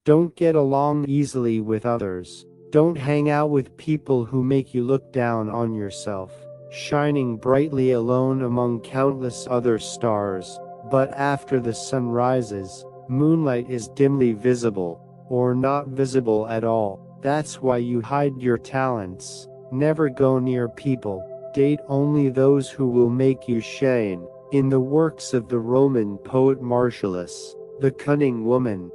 Don't get along easily with others. Don't hang out with people who make you look down on yourself, shining brightly alone among countless other stars. But after the sun rises, moonlight is dimly visible, or not visible at all. That's why you hide your talents. Never go near people. Date only those who will make you shine. In the works of the Roman poet Martialus, the cunning woman,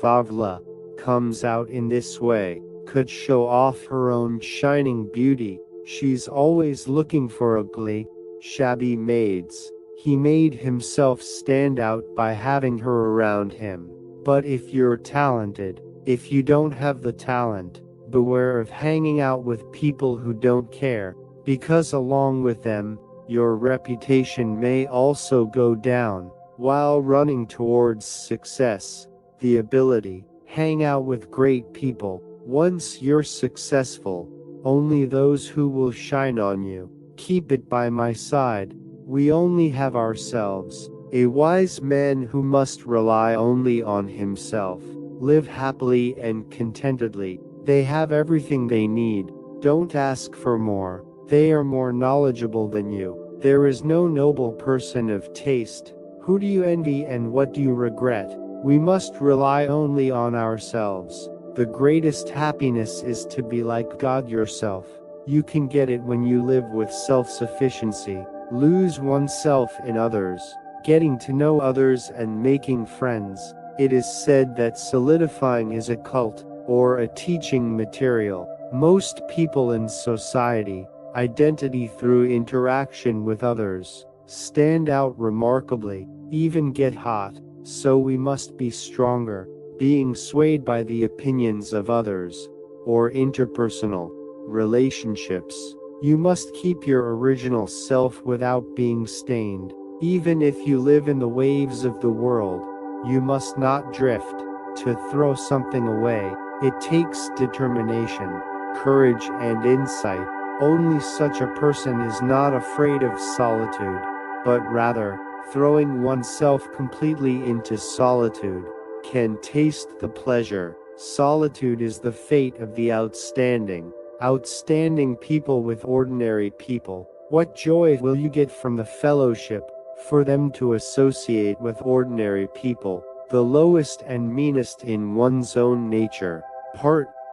Favla, comes out in this way. Could show off her own shining beauty. She's always looking for ugly, shabby maids. He made himself stand out by having her around him. But if you're talented, if you don't have the talent, beware of hanging out with people who don't care, because along with them, your reputation may also go down. While running towards success, the ability, hang out with great people. Once you're successful, only those who will shine on you. Keep it by my side. We only have ourselves. A wise man who must rely only on himself. Live happily and contentedly. They have everything they need. Don't ask for more. They are more knowledgeable than you. There is no noble person of taste. Who do you envy and what do you regret? We must rely only on ourselves. The greatest happiness is to be like God yourself. You can get it when you live with self-sufficiency. Lose oneself in others, getting to know others and making friends. It is said that solidifying is a cult, or a teaching material. Most people in society, identity through interaction with others, stand out remarkably, even get hot. So we must be stronger, being swayed by the opinions of others, or interpersonal relationships. You must keep your original self without being stained. Even if you live in the waves of the world, you must not drift. To throw something away, it takes determination, courage and insight. Only such a person is not afraid of solitude, but rather, throwing oneself completely into solitude, can taste the pleasure. Solitude is the fate of the outstanding people with ordinary people. What joy will you get from the fellowship, for them to associate with ordinary people, the lowest and meanest in one's own nature?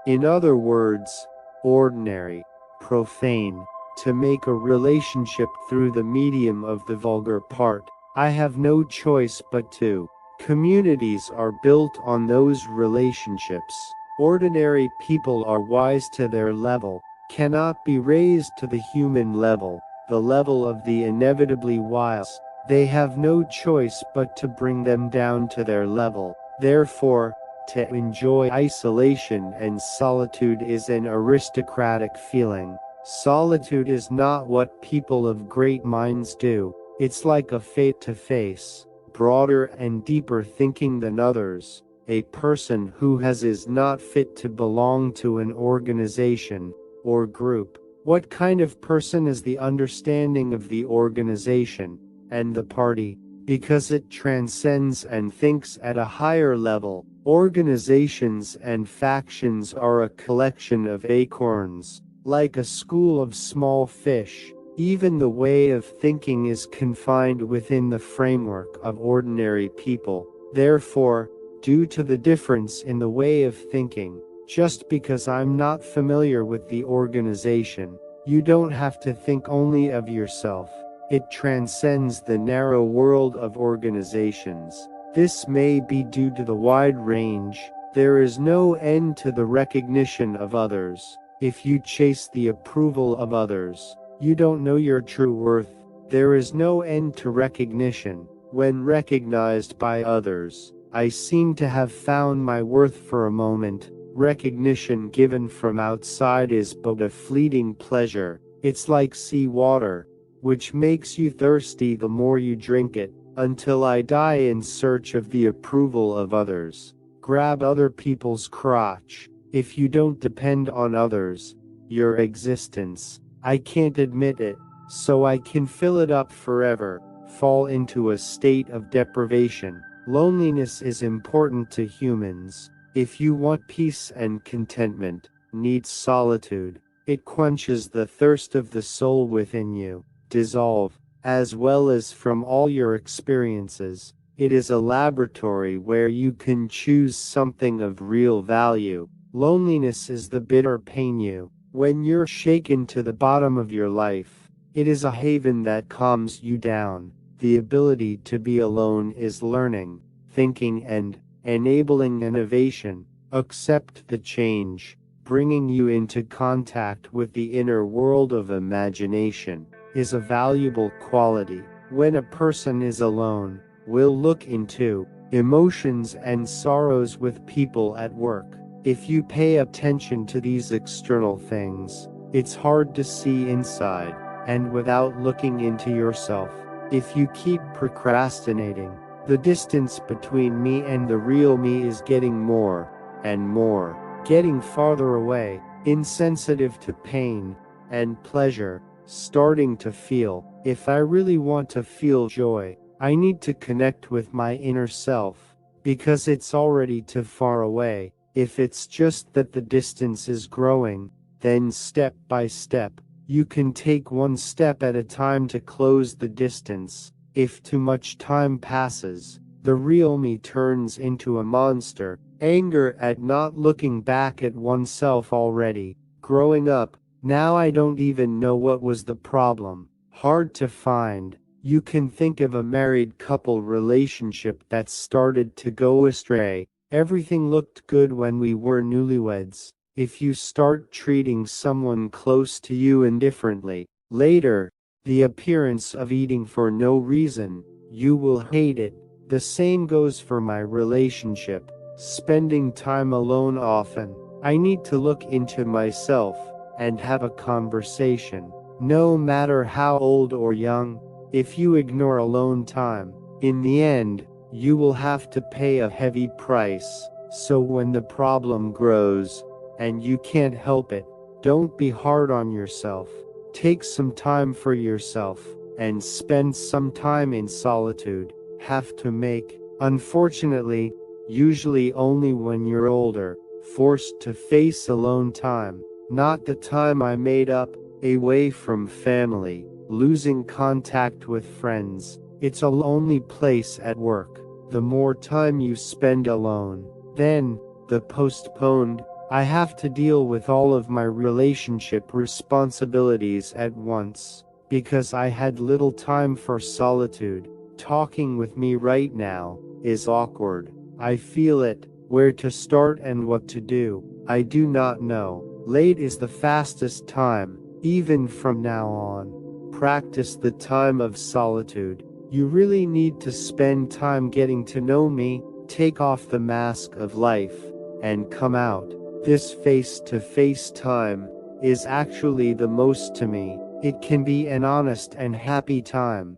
In other words, ordinary, profane, to make a relationship through the medium of the vulgar part. I have no choice but to. Communities are built on those relationships. Ordinary people are wise to their level, cannot be raised to the human level, the level of the inevitably wise. They have no choice but to bring them down to their level. Therefore, to enjoy isolation and solitude is an aristocratic feeling. Solitude is not what people of great minds do. It's like a face-to-face, broader and deeper thinking than others. A person who is not fit to belong to an organization or group. What kind of person is the understanding of the organization and the party? Because it transcends and thinks at a higher level. Organizations and factions are a collection of acorns, like a school of small fish. Even the way of thinking is confined within the framework of ordinary people. Therefore, due to the difference in the way of thinking, just because I'm not familiar with the organization, you don't have to think only of yourself. It transcends the narrow world of organizations. This may be due to the wide range. There is no end to the recognition of others. If you chase the approval of others, you don't know your true worth. There is no end to recognition. When recognized by others, I seem to have found my worth for a moment. Recognition given from outside is but a fleeting pleasure. It's like sea water, which makes you thirsty the more you drink it, until I die in search of the approval of others. Grab other people's crotch. If you don't depend on others, your existence, I can't admit it, so I can fill it up forever, fall into a state of deprivation. Loneliness is important to humans. If you want peace and contentment, need solitude. It quenches the thirst of the soul within you. Dissolve, as well as from all your experiences. It is a laboratory where you can choose something of real value. Loneliness is the bitter pain you. When you're shaken to the bottom of your life, it is a haven that calms you down. The ability to be alone is learning, thinking, and enabling innovation. Accept the change, bringing you into contact with the inner world of imagination, is a valuable quality. When a person is alone, will look into emotions and sorrows with people at work. If you pay attention to these external things, it's hard to see inside, and without looking into yourself. If you keep procrastinating, the distance between me and the real me is getting more and more, getting farther away, insensitive to pain and pleasure, starting to feel, if I really want to feel joy, I need to connect with my inner self, because it's already too far away. If it's just that the distance is growing, then step by step, you can take one step at a time to close the distance. If too much time passes, the real me turns into a monster. Anger at not looking back at oneself already. Growing up, now I don't even know what was the problem. Hard to find. You can think of a married couple relationship that started to go astray. Everything looked good when we were newlyweds. If you start treating someone close to you indifferently, later, the appearance of eating for no reason, you will hate it. The same goes for my relationship. Spending time alone often. I need to look into myself and have a conversation. No matter how old or young, if you ignore alone time, in the end, you will have to pay a heavy price. So when the problem grows, and you can't help it, don't be hard on yourself. Take some time for yourself, and spend some time in solitude. Have to make, unfortunately, usually only when you're older, forced to face alone time. Not the time I made up, away from family, losing contact with friends. It's a lonely place at work. The more time you spend alone, then, the postponed, I have to deal with all of my relationship responsibilities at once, because I had little time for solitude. Talking with me right now is awkward. I feel it. Where to start and what to do, I do not know. Late is the fastest time, even from now on. Practice the time of solitude. You really need to spend time getting to know me. Take off the mask of life and come out. This face-to-face time is actually the most to me. It can be an honest and happy time.